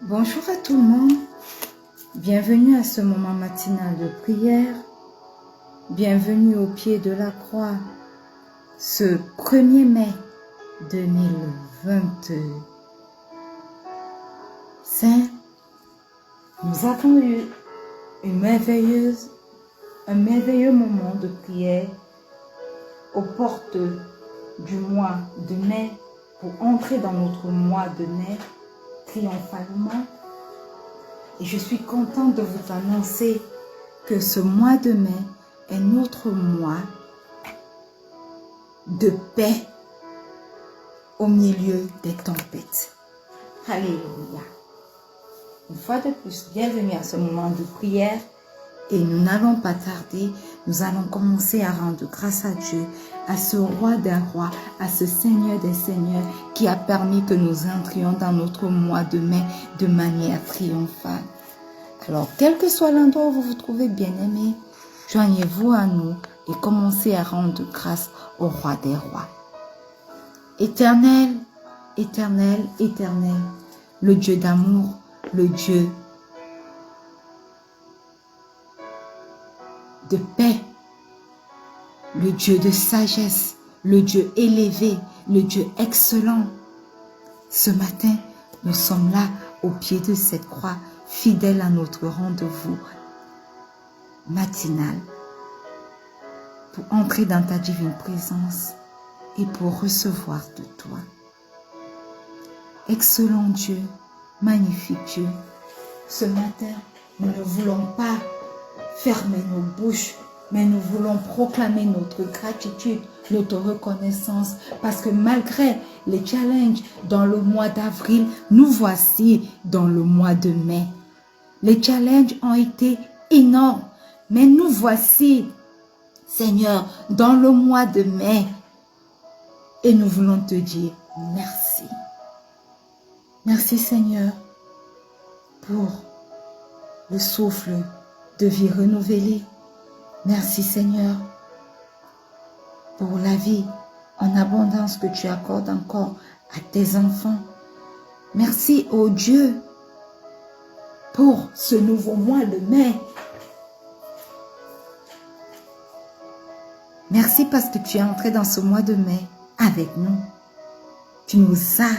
Bonjour à tout le monde, bienvenue à ce moment matinal de prière, bienvenue au pied de la croix, ce 1er mai 2025. Nous avons eu un merveilleux moment de prière aux portes du mois de mai pour entrer dans notre mois de mai triomphalement. Et je suis contente de vous annoncer que ce mois de mai est notre mois de paix au milieu des tempêtes. Alléluia. Une fois de plus, bienvenue à ce moment de prière et nous n'allons pas tarder, nous allons commencer à rendre grâce à Dieu, à ce roi des rois, à ce Seigneur des seigneurs qui a permis que nous entrions dans notre mois de mai de manière triomphale. Alors, quel que soit l'endroit où vous vous trouvez, bien-aimés, joignez-vous à nous et commencez à rendre grâce au roi des rois. Éternel, éternel, éternel, le Dieu d'amour, le Dieu de paix, le Dieu de sagesse, le Dieu élevé, le Dieu excellent. Ce matin, nous sommes là au pied de cette croix, fidèles à notre rendez-vous matinal pour entrer dans ta divine présence et pour recevoir de toi. Excellent Dieu, magnifique Dieu, ce matin, nous ne voulons pas fermer nos bouches, mais nous voulons proclamer notre gratitude, notre reconnaissance, parce que malgré les challenges dans le mois d'avril, nous voici dans le mois de mai. Les challenges ont été énormes, mais nous voici, Seigneur, dans le mois de mai. Et nous voulons te dire merci. Merci, Seigneur, pour le souffle de vie renouvelée. Merci Seigneur pour la vie en abondance que tu accordes encore à tes enfants. Merci ô Dieu pour ce nouveau mois de mai. Merci parce que tu es entré dans ce mois de mai avec nous. Tu nous as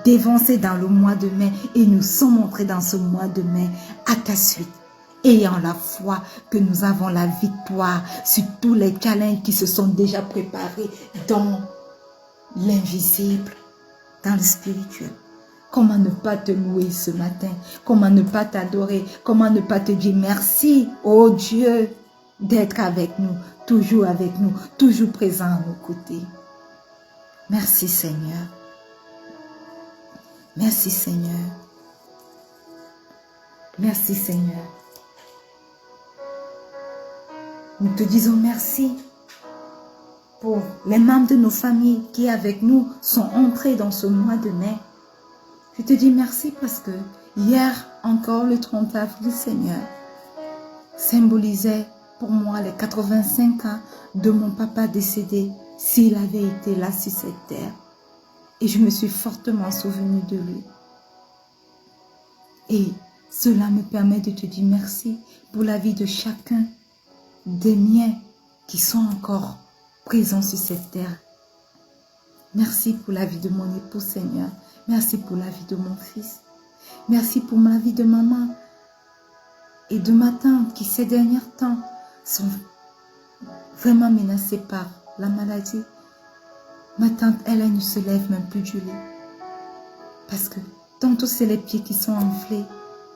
dévancés dans le mois de mai et nous sommes entrés dans ce mois de mai à ta suite. Ayant la foi que nous avons la victoire sur tous les challenges qui se sont déjà préparés dans l'invisible, dans le spirituel. Comment ne pas te louer ce matin? Comment ne pas t'adorer? Comment ne pas te dire merci, oh Dieu, d'être avec nous, toujours présent à nos côtés. Merci Seigneur. Merci Seigneur. Merci Seigneur. Nous te disons merci pour les membres de nos familles qui avec nous sont entrés dans ce mois de mai. Je te dis merci parce que hier encore le 30 avril, Seigneur, symbolisait pour moi les 85 ans de mon papa décédé s'il avait été là sur cette terre. Et je me suis fortement souvenue de lui. Et cela me permet de te dire merci pour la vie de chacun des miens qui sont encore présents sur cette terre. Merci pour la vie de mon époux, Seigneur. Merci pour la vie de mon fils. Merci pour la vie de maman et de ma tante qui ces derniers temps sont vraiment menacées par la maladie. Ma tante, elle ne se lève même plus du lit. Parce que tantôt c'est les pieds qui sont enflés.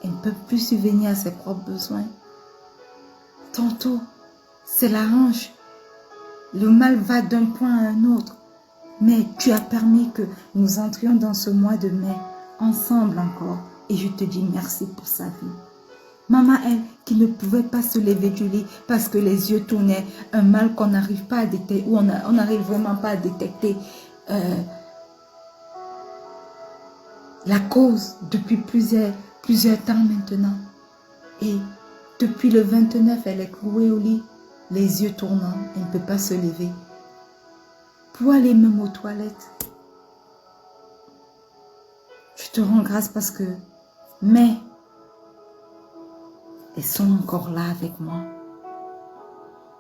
Elle ne peut plus subvenir à ses propres besoins. Tantôt, c'est la hanche. Le mal va d'un point à un autre. Mais tu as permis que nous entrions dans ce mois de mai ensemble encore. Et je te dis merci pour sa vie. Maman, elle, qui ne pouvaient pas se lever du lit parce que les yeux tournaient, un mal qu'on n'arrive pas à détecter, ou on n'arrive vraiment pas à détecter la cause depuis plusieurs temps maintenant. Et depuis le 29, elle est clouée au lit, les yeux tournants, elle ne peut pas se lever. Pour aller même aux toilettes. Je te rends grâce parce que, mais, elles sont encore là avec moi.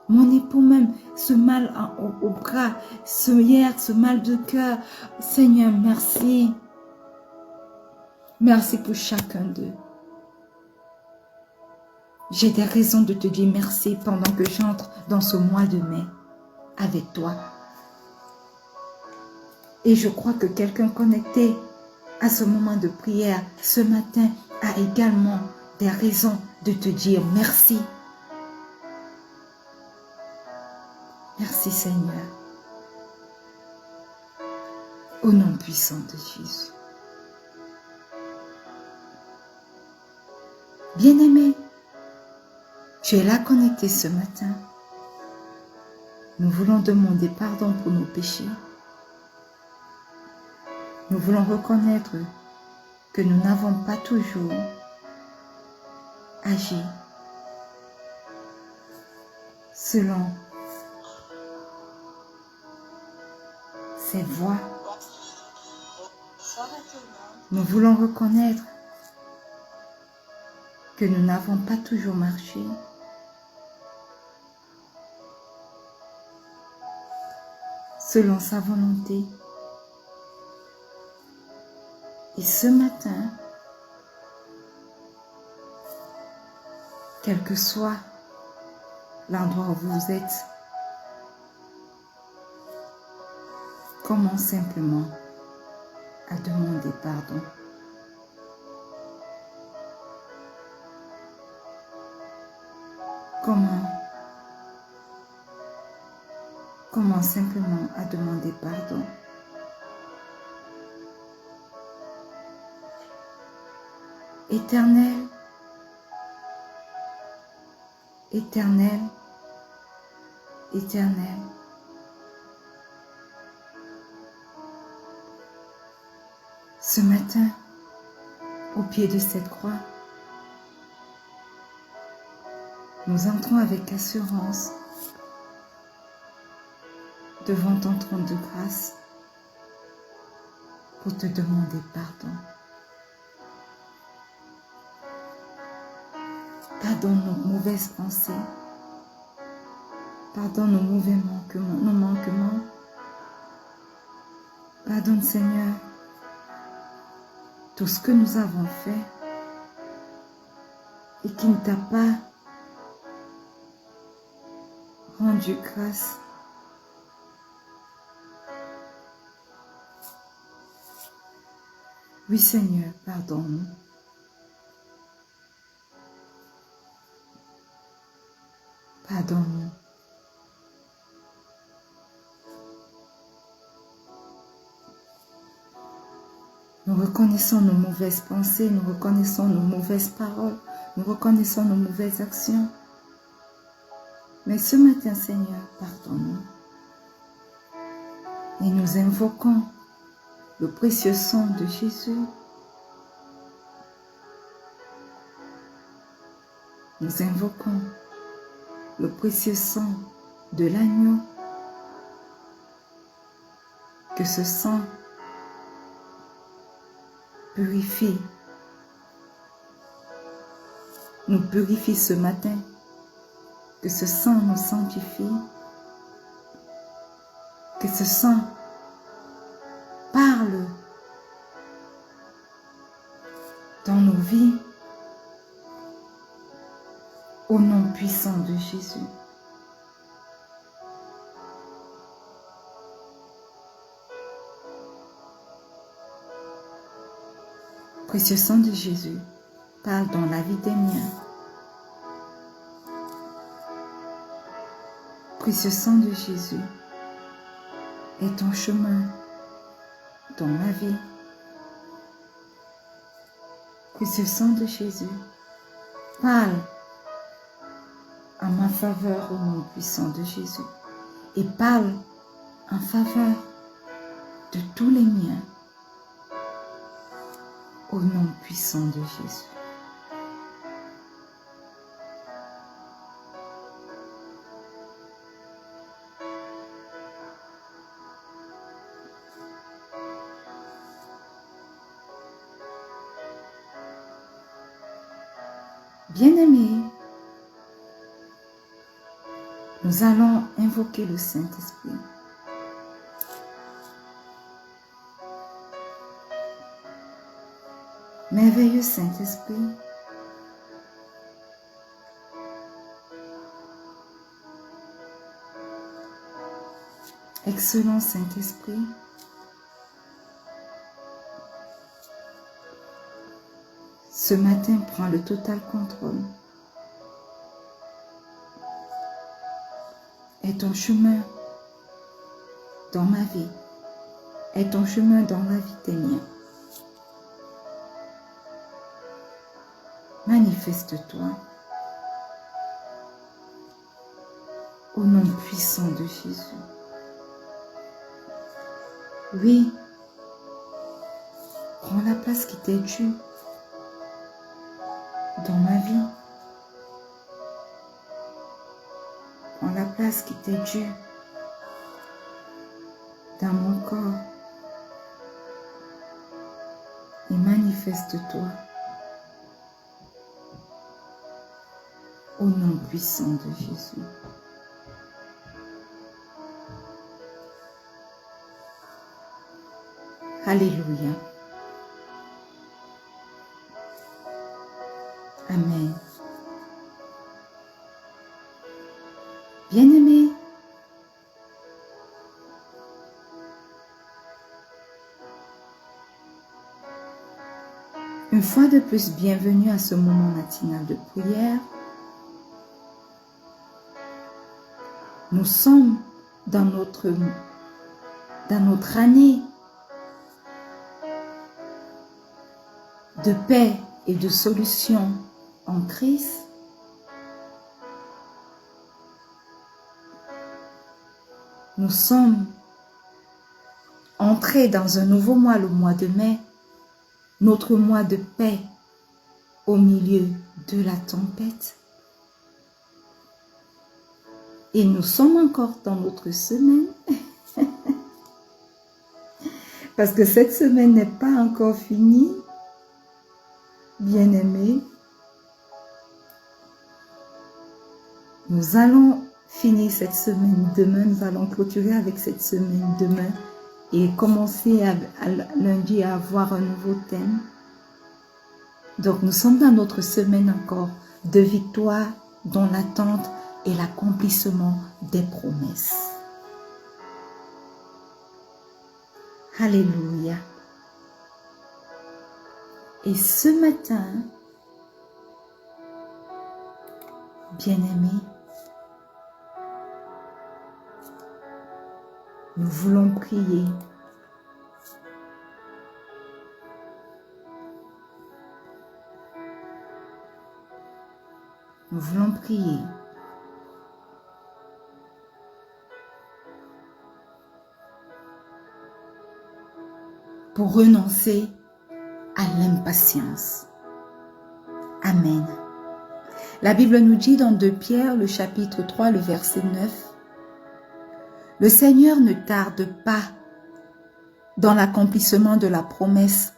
Mon époux même, ce mal au bras, ce mal de cœur. Seigneur, merci. Merci pour chacun d'eux. J'ai des raisons de te dire merci pendant que j'entre dans ce mois de mai avec toi. Et je crois que quelqu'un connecté à ce moment de prière ce matin a également des raisons de te dire merci. Merci Seigneur. Au nom puissant de Jésus. Bien-aimé, tu es là connecté ce matin. Nous voulons demander pardon pour nos péchés. Nous voulons reconnaître que nous n'avons pas toujours agi selon ses voies. Nous voulons reconnaître que nous n'avons pas toujours marché selon sa volonté. Et ce matin, quel que soit l'endroit où vous êtes, commence simplement à demander pardon. Commence simplement à demander pardon. Éternel, Éternel, Éternel, ce matin, au pied de cette croix, nous entrons avec assurance devant ton trône de grâce pour te demander pardon. Pardonne nos mauvaises pensées. Pardonne nos mauvais manquements. Pardonne, Seigneur, tout ce que nous avons fait et qui ne t'a pas rendu grâce. Oui, Seigneur, pardonne-nous. Pardonne-nous. Nous reconnaissons nos mauvaises pensées, nous reconnaissons nos mauvaises paroles, nous reconnaissons nos mauvaises actions. Mais ce matin, Seigneur, pardonne-nous. Et nous invoquons le précieux sang de Jésus. Nous invoquons le précieux sang de l'agneau. Que ce sang purifie, nous purifie ce matin. Que ce sang nous sanctifie. Que ce sang parle dans nos vies au nom puissant de Jésus. Précieux sang de Jésus, parle dans la vie des miens. Précieux sang de Jésus, est ton chemin dans ma vie. Précieux sang de Jésus, parle en ma faveur au nom puissant de Jésus. Et parle en faveur de tous les miens au nom puissant de Jésus. Bien-aimés, nous allons invoquer le Saint-Esprit. Merveilleux Saint-Esprit, excellent Saint-Esprit, ce matin, prends le total contrôle. Est ton chemin dans ma vie, est ton chemin dans la vie des miens. Manifeste-toi au nom puissant de Jésus. Oui, prends la place qui t'est due dans ma vie. Prends la place qui t'est due dans mon corps et manifeste-toi au nom puissant de Jésus. Alléluia. Amen. Bien-aimés, une fois de plus, bienvenue à ce moment matinal de prière. Nous sommes dans notre année de paix et de solution en Christ. Nous sommes entrés dans un nouveau mois, le mois de mai, notre mois de paix au milieu de la tempête. Et nous sommes encore dans notre semaine, parce que cette semaine n'est pas encore finie, bien-aimés. Nous allons finir cette semaine demain, nous allons clôturer avec cette semaine demain et commencer à lundi à avoir un nouveau thème. Donc nous sommes dans notre semaine encore de victoire, dans l'attente et l'accomplissement des promesses. Alléluia. Et ce matin, bien-aimés, nous voulons prier. Nous voulons prier. Pour renoncer à l'impatience. Amen. La Bible nous dit dans 2 Pierre, le chapitre 3, le verset 9, « Le Seigneur ne tarde pas dans l'accomplissement de la promesse,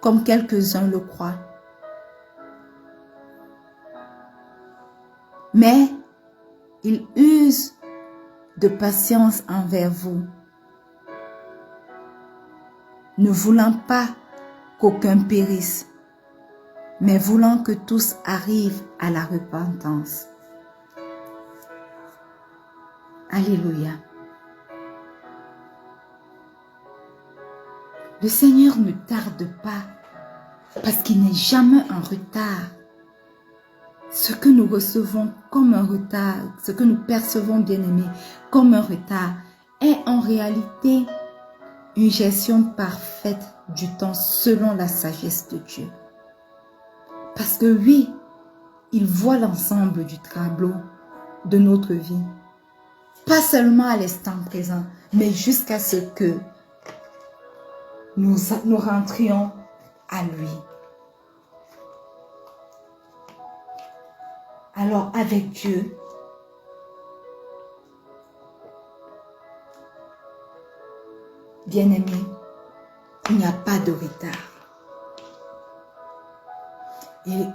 comme quelques-uns le croient. Mais il use de patience envers vous, ne voulant pas qu'aucun périsse, mais voulant que tous arrivent à la repentance. » Alléluia. Le Seigneur ne tarde pas parce qu'il n'est jamais en retard. Ce que nous recevons comme un retard, ce que nous percevons, bien-aimés, comme un retard, est en réalité une gestion parfaite du temps selon la sagesse de Dieu. Parce que oui, il voit l'ensemble du tableau, de notre vie. Pas seulement à l'instant présent, mais jusqu'à ce que nous rentrions à lui. Alors avec Dieu, bien-aimé, il n'y a pas de retard. Et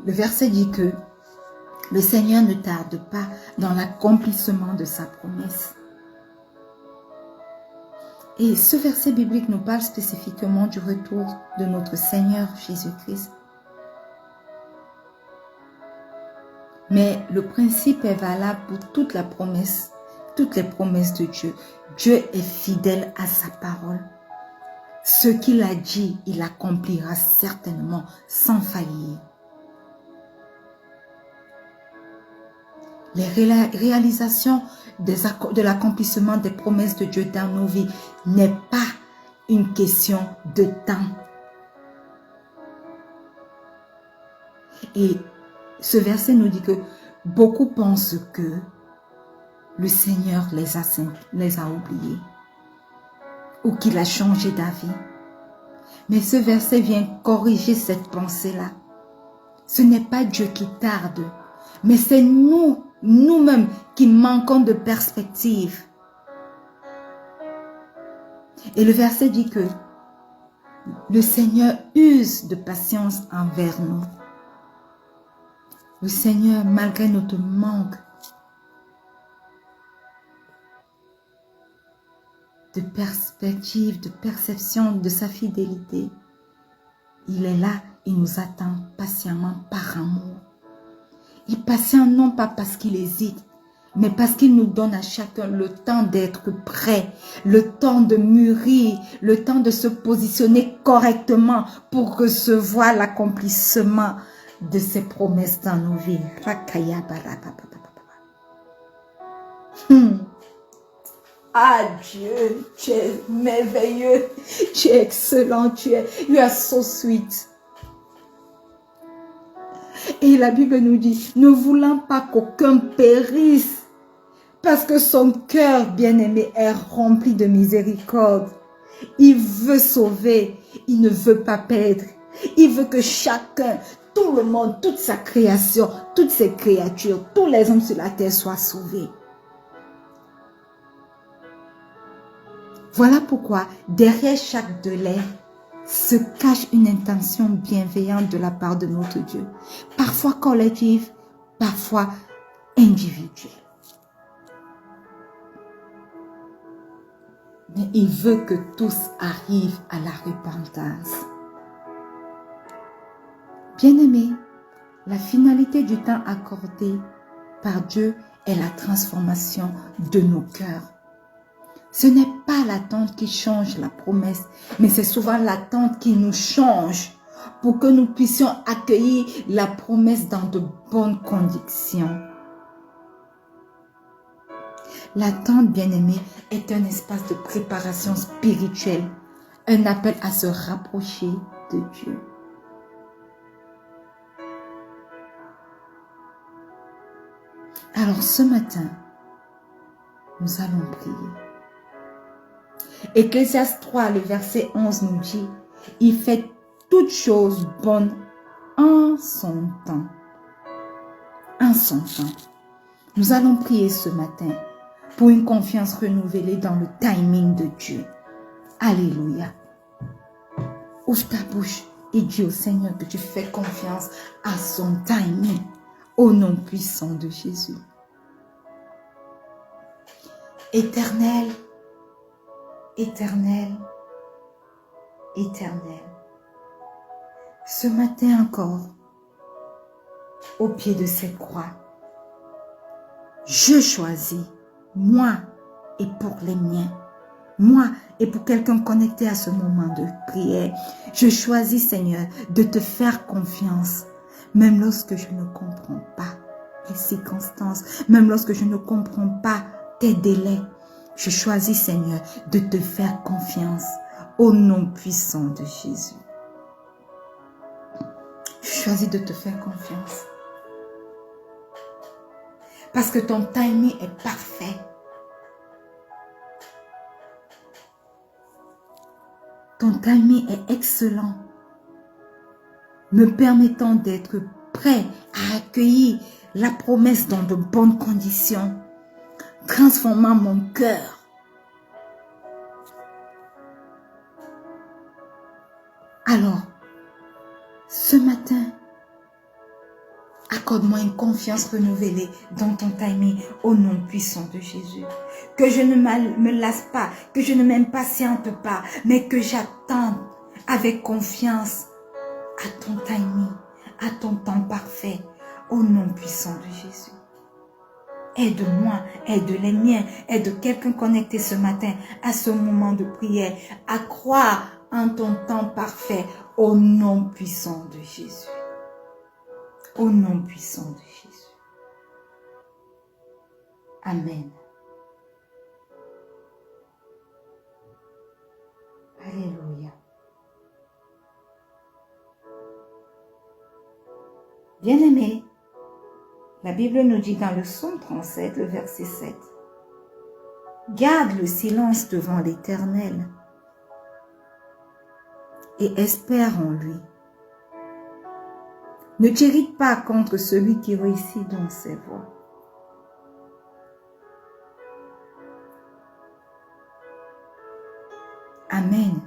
le verset dit que le Seigneur ne tarde pas dans l'accomplissement de sa promesse. Et ce verset biblique nous parle spécifiquement du retour de notre Seigneur Jésus-Christ. Mais le principe est valable pour toutes les promesses de Dieu. Dieu est fidèle à sa parole. Ce qu'il a dit, il accomplira certainement sans faillir. Les réalisations de l'accomplissement des promesses de Dieu dans nos vies n'est pas une question de temps. Et ce verset nous dit que beaucoup pensent que le Seigneur les a oubliés ou qu'il a changé d'avis. Mais ce verset vient corriger cette pensée-là. Ce n'est pas Dieu qui tarde, mais c'est nous-mêmes qui manquons de perspective. Et le verset dit que le Seigneur use de patience envers nous. Le Seigneur, malgré notre manque de perspective, de perception de sa fidélité, il est là, il nous attend patiemment par amour. Il patiente non pas parce qu'il hésite, mais parce qu'il nous donne à chacun le temps d'être prêt, le temps de mûrir, le temps de se positionner correctement pour recevoir l'accomplissement de ses promesses dans nos vies. Ah Dieu, tu es merveilleux, tu es excellent, you are so sweet. Et la Bible nous dit, ne voulant pas qu'aucun périsse, parce que son cœur bien-aimé est rempli de miséricorde. Il veut sauver, il ne veut pas perdre. Il veut que chacun, tout le monde, toute sa création, toutes ses créatures, tous les hommes sur la terre soient sauvés. Voilà pourquoi, derrière chaque délai, se cache une intention bienveillante de la part de notre Dieu. Parfois collective, parfois individuelle. Mais il veut que tous arrivent à la repentance. Bien-aimés, la finalité du temps accordé par Dieu est la transformation de nos cœurs. Ce n'est pas l'attente qui change la promesse, mais c'est souvent l'attente qui nous change pour que nous puissions accueillir la promesse dans de bonnes conditions. L'attente, bien-aimée, est un espace de préparation spirituelle, un appel à se rapprocher de Dieu. Alors ce matin, nous allons prier. Ecclésiaste 3, le verset 11 nous dit, « Il fait toutes choses bonnes en son temps. » En son temps. Nous allons prier ce matin pour une confiance renouvelée dans le timing de Dieu. Alléluia. Ouvre ta bouche et dis au Seigneur que tu fais confiance à son timing, au nom puissant de Jésus. Éternel, éternel, éternel. Ce matin encore, au pied de cette croix, je choisis, moi et pour les miens, moi et pour quelqu'un connecté à ce moment de prière, je choisis, Seigneur, de te faire confiance, même lorsque je ne comprends pas les circonstances, même lorsque je ne comprends pas tes délais. Je choisis, Seigneur, de te faire confiance au nom puissant de Jésus. Je choisis de te faire confiance. Parce que ton timing est parfait. Ton timing est excellent, me permettant d'être prêt à accueillir la promesse dans de bonnes conditions, transformant mon cœur. Alors, ce matin, accorde-moi une confiance renouvelée dans ton timing au nom puissant de Jésus. Que je ne me lasse pas, que je ne m'impatiente pas, mais que j'attende avec confiance à ton timing, à ton temps parfait, au nom puissant de Jésus. Aide-moi, aide les miens, aide quelqu'un connecté ce matin à ce moment de prière, à croire en ton temps parfait, au nom puissant de Jésus. Au nom puissant de Jésus. Amen. Alléluia. Bien-aimés, la Bible nous dit dans le psaume 37, le verset 7, « Garde le silence devant l'Éternel et espère en lui. Ne t'irrite pas contre celui qui réussit dans ses voies. » Amen.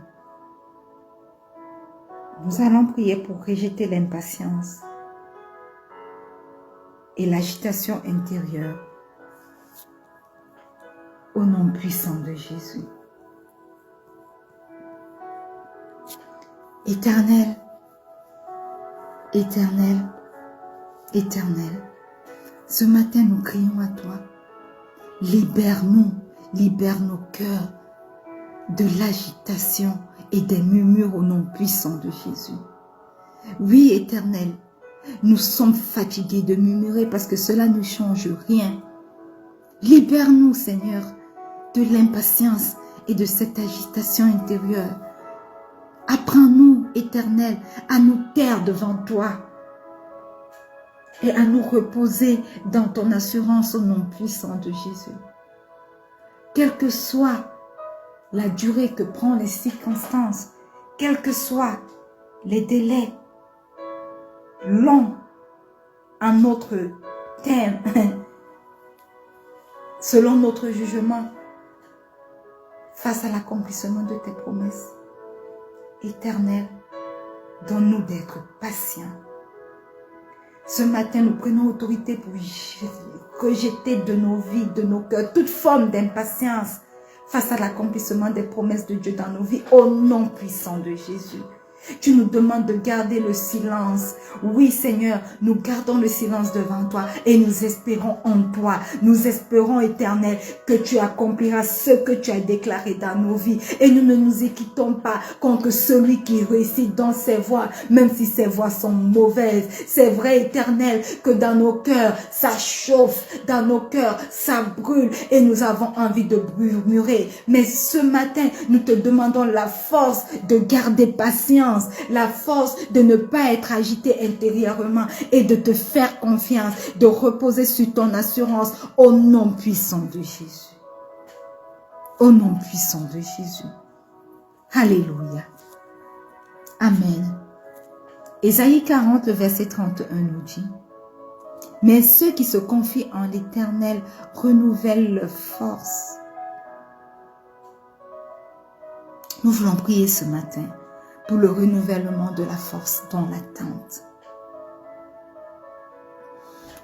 Nous allons prier pour rejeter l'impatience et l'agitation intérieure au nom puissant de Jésus. Éternel, Éternel, Éternel, ce matin nous crions à toi. Libère-nous, libère nos cœurs de l'agitation et des murmures au nom puissant de Jésus. Oui, Éternel, nous sommes fatigués de murmurer parce que cela ne change rien. Libère-nous, Seigneur, de l'impatience et de cette agitation intérieure. Apprends-nous, Éternel, à nous taire devant toi et à nous reposer dans ton assurance au nom puissant de Jésus. Quelle que soit la durée que prend les circonstances, quels que soient les délais longs en notre terme, selon notre jugement, face à l'accomplissement de tes promesses. Éternel, donne-nous d'être patients. Ce matin, nous prenons autorité pour rejeter de nos vies, de nos cœurs, toute forme d'impatience face à l'accomplissement des promesses de Dieu dans nos vies, au nom puissant de Jésus. Tu nous demandes de garder le silence. Oui, Seigneur, nous gardons le silence devant toi et nous espérons en toi. Nous espérons, Éternel, que tu accompliras ce que tu as déclaré dans nos vies. Et nous ne nous équitons pas contre celui qui réussit dans ses voies, même si ses voies sont mauvaises. C'est vrai, Éternel, que dans nos cœurs, ça chauffe, dans nos cœurs, ça brûle et nous avons envie de murmurer. Mais ce matin, nous te demandons la force de garder patience, la force de ne pas être agité intérieurement et de te faire confiance, de reposer sur ton assurance au nom puissant de Jésus. Au nom puissant de Jésus. Alléluia. Amen. Ésaïe 40, le verset 31 nous dit, « Mais ceux qui se confient en l'Éternel renouvellent leur force. » Nous voulons prier ce matin pour le renouvellement de la force dans l'attente.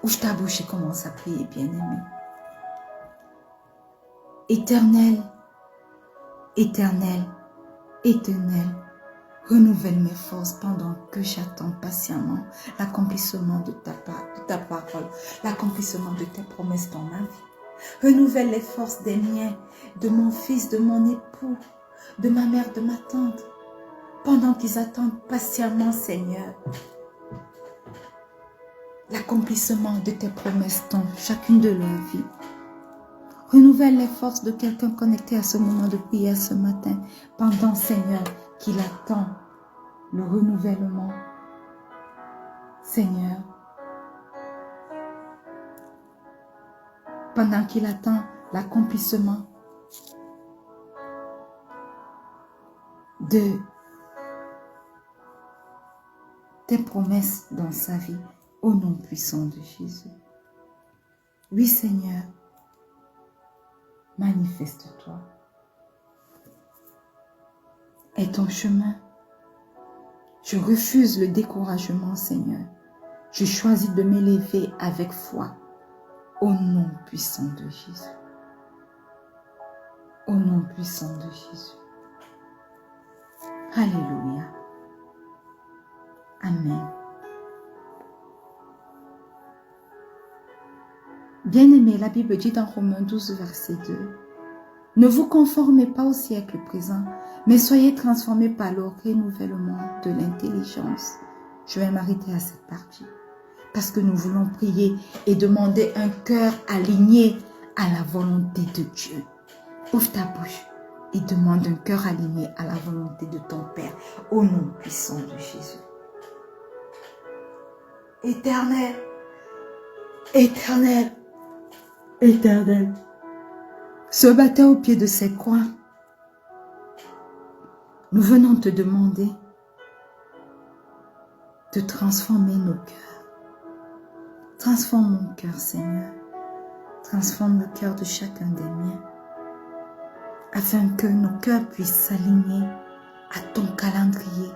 Ouvre ta bouche et commence à prier, bien-aimé. Éternel, Éternel, Éternel, renouvelle mes forces pendant que j'attends patiemment l'accomplissement de ta parole, l'accomplissement de tes promesses dans ma vie. Renouvelle les forces des miens, de mon fils, de mon époux, de ma mère, de ma tante, pendant qu'ils attendent patiemment, Seigneur, l'accomplissement de tes promesses dans chacune de leurs vies. Renouvelle les forces de quelqu'un connecté à ce moment de prière ce matin, pendant, Seigneur, qu'il attend le renouvellement. Seigneur, pendant qu'il attend l'accomplissement de tes promesses dans sa vie, au nom puissant de Jésus. Oui, Seigneur, manifeste-toi. Et ton chemin, je refuse le découragement, Seigneur. Je choisis de m'élever avec foi, au nom puissant de Jésus. Au nom puissant de Jésus. Alléluia. Amen. Bien-aimés, la Bible dit dans Romains 12, verset 2, « Ne vous conformez pas au siècle présent, mais soyez transformés par le renouvellement de l'intelligence. » Je vais m'arrêter à cette partie, parce que nous voulons prier et demander un cœur aligné à la volonté de Dieu. Ouvre ta bouche et demande un cœur aligné à la volonté de ton Père, au nom puissant de Jésus. Éternel, Éternel, Éternel, ce matin au pied de ces croix, nous venons te demander de transformer nos cœurs. Transforme mon cœur, Seigneur. Transforme le cœur de chacun des miens, afin que nos cœurs puissent s'aligner à ton calendrier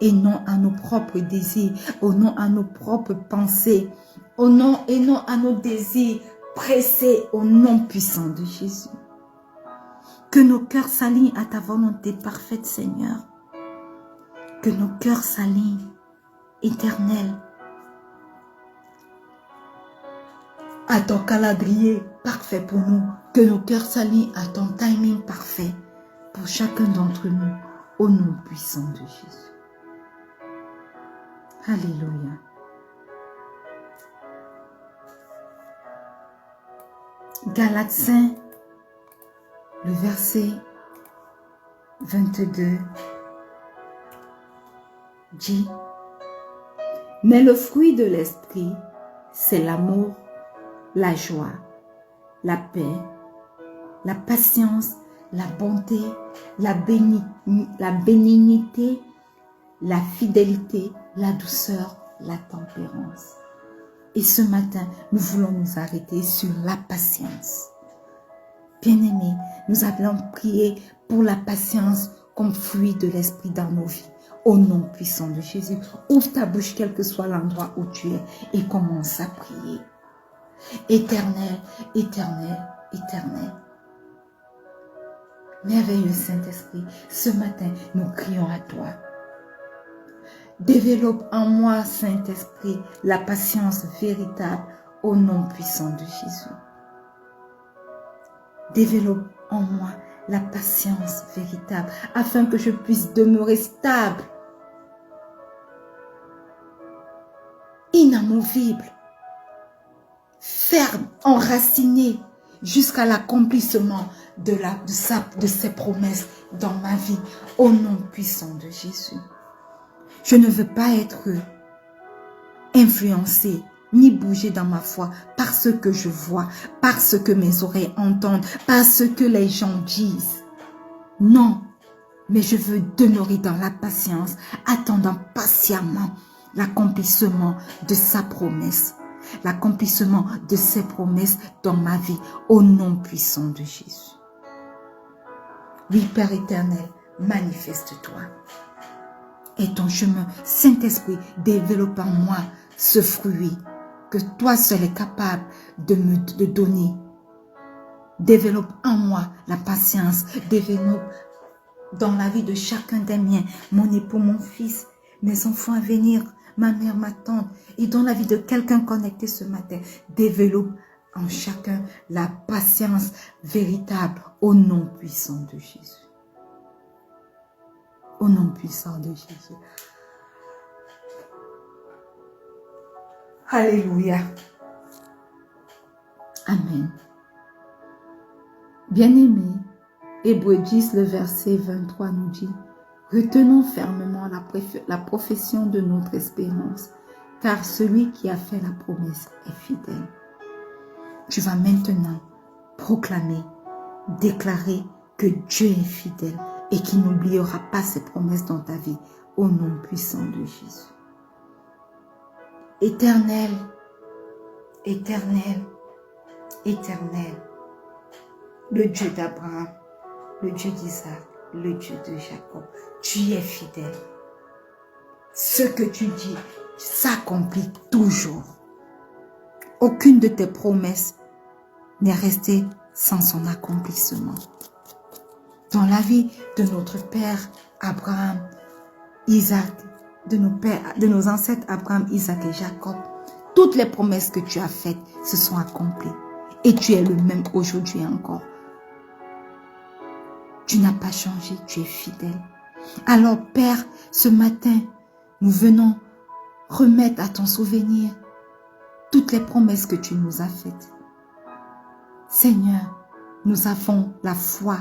et non à nos propres désirs, au non à nos propres pensées, au non et non à nos désirs pressés, au nom puissant de Jésus. Que nos cœurs s'alignent à ta volonté parfaite, Seigneur. Que nos cœurs s'alignent, Éternel, à ton calendrier parfait pour nous. Que nos cœurs s'alignent à ton timing parfait pour chacun d'entre nous, au nom puissant de Jésus. Alléluia. Galates 5, le verset 22 dit, « Mais le fruit de l'esprit, c'est l'amour, la joie, la paix, la patience, la bonté, la bénignité, la fidélité, la douceur, la tempérance. » Et ce matin, nous voulons nous arrêter sur la patience. Bien-aimés, nous allons prier pour la patience comme fruit de l'esprit dans nos vies. Au nom puissant de Jésus, ouvre ta bouche quel que soit l'endroit où tu es et commence à prier. Éternel, Éternel, Éternel. Merveilleux Saint-Esprit, ce matin, nous crions à toi. Développe en moi, Saint-Esprit, la patience véritable au nom puissant de Jésus. Développe en moi la patience véritable afin que je puisse demeurer stable, inamovible, ferme, enraciné jusqu'à l'accomplissement de ses promesses dans ma vie au nom puissant de Jésus. Je ne veux pas être influencé ni bouger dans ma foi par ce que je vois, par ce que mes oreilles entendent, par ce que les gens disent. Non, mais je veux demeurer dans la patience, attendant patiemment l'accomplissement de sa promesse, l'accomplissement de ses promesses dans ma vie, au nom puissant de Jésus. Oui, Père éternel, manifeste-toi. Et ton chemin, Saint-Esprit, développe en moi ce fruit que toi seul es capable de me donner. Développe en moi la patience, développe dans la vie de chacun des miens, mon époux, mon fils, mes enfants à venir, ma mère, ma tante, et dans la vie de quelqu'un connecté ce matin, développe en chacun la patience véritable au nom puissant de Jésus. Au nom puissant de Jésus. Alléluia. Amen. Bien-aimés, Hébreux 10, le verset 23 nous dit, « Retenons fermement la profession de notre espérance, car celui qui a fait la promesse est fidèle. » tu vas maintenant proclamer, déclarer que Dieu est fidèle et qu'il n'oubliera pas ses promesses dans ta vie, au nom puissant de Jésus. Éternel, éternel, éternel, le Dieu d'Abraham, le Dieu d'Isaac, le Dieu de Jacob, tu es fidèle. Ce que tu dis s'accomplit toujours. Aucune de tes promesses n'est restée sans son accomplissement. Dans la vie de notre Père Abraham, Isaac, de nos ancêtres Abraham, Isaac et Jacob, toutes les promesses que tu as faites se sont accomplies. Et tu es le même aujourd'hui encore. Tu n'as pas changé, tu es fidèle. Alors Père, ce matin, nous venons remettre à ton souvenir toutes les promesses que tu nous as faites. Seigneur, nous avons la foi.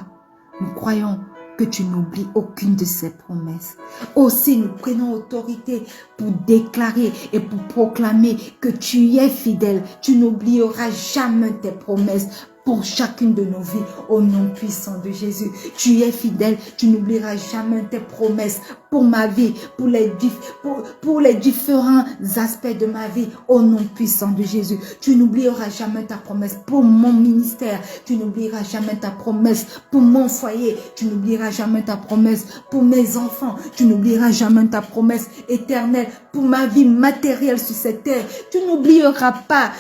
Nous croyons que tu n'oublies aucune de ces promesses. Aussi, nous prenons autorité pour déclarer et pour proclamer que tu es fidèle. Tu n'oublieras jamais tes promesses pour chacune de nos vies, au nom puissant de Jésus. Tu es fidèle, tu n'oublieras jamais tes promesses pour ma vie, pour les différents aspects de ma vie, au nom puissant de Jésus. Tu n'oublieras jamais ta promesse pour mon ministère, tu n'oublieras jamais ta promesse pour mon foyer, tu n'oublieras jamais ta promesse pour mes enfants, tu n'oublieras jamais ta promesse éternelle pour ma vie matérielle sur cette terre. Tu n'oublieras pas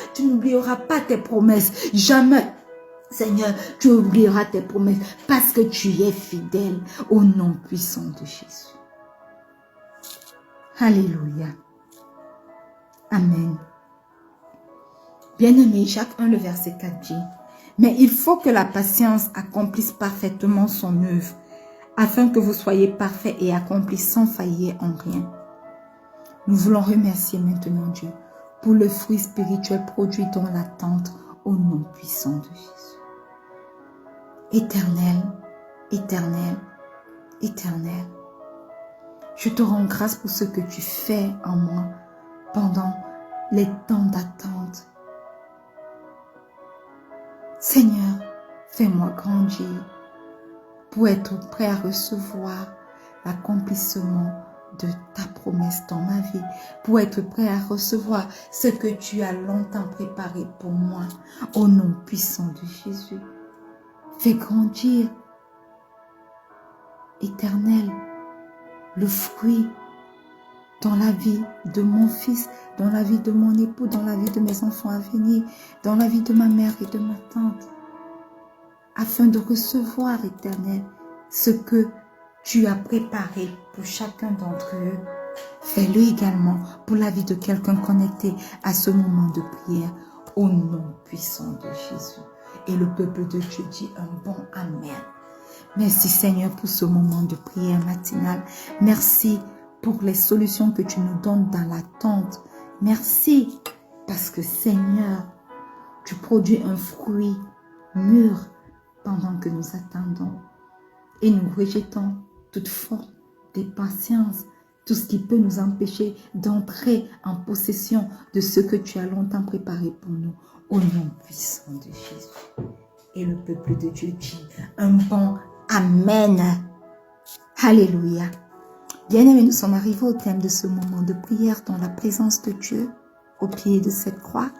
tes promesses, jamais. Seigneur, tu oublieras tes promesses parce que tu es fidèle au nom puissant de Jésus. Alléluia. Amen. Bien-aimé, Jacques 1, le verset 4 dit, « Mais il faut que la patience accomplisse parfaitement son œuvre, afin que vous soyez parfaits et accomplis sans faillir en rien. » Nous voulons remercier maintenant Dieu pour le fruit spirituel produit dans l'attente au nom puissant de Jésus. Éternel, éternel, éternel, je te rends grâce pour ce que tu fais en moi pendant les temps d'attente. Seigneur, fais-moi grandir pour être prêt à recevoir l'accomplissement de ta promesse dans ma vie, pour être prêt à recevoir ce que tu as longtemps préparé pour moi, au nom puissant de Jésus. Fais grandir, Éternel, le fruit dans la vie de mon fils, dans la vie de mon époux, dans la vie de mes enfants à venir, dans la vie de ma mère et de ma tante, afin de recevoir, Éternel, ce que tu as préparé pour chacun d'entre eux. Fais-le également pour la vie de quelqu'un connecté à ce moment de prière, au nom puissant de Jésus. Et le peuple de Dieu dit un bon Amen. Merci Seigneur pour ce moment de prière matinale. Merci pour les solutions que tu nous donnes dans l'attente. Merci parce que Seigneur, tu produis un fruit mûr pendant que nous attendons. Et nous rejetons toute forme d'impatience, tout ce qui peut nous empêcher d'entrer en possession de ce que tu as longtemps préparé pour nous, au nom puissant de Jésus. Et le peuple de Dieu dit un bon Amen. Alléluia. Bien-aimés, nous sommes arrivés au thème de ce moment de prière dans la présence de Dieu, au pied de cette croix.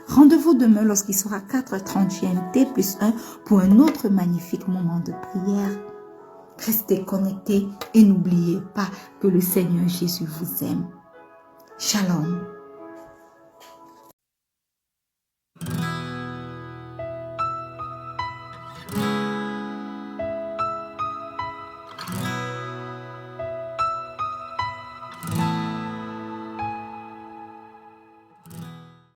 Rendez-vous demain lorsqu'il sera 4h30 GMT plus 1 pour un autre magnifique moment de prière. Restez connectés et n'oubliez pas que le Seigneur Jésus vous aime. Shalom.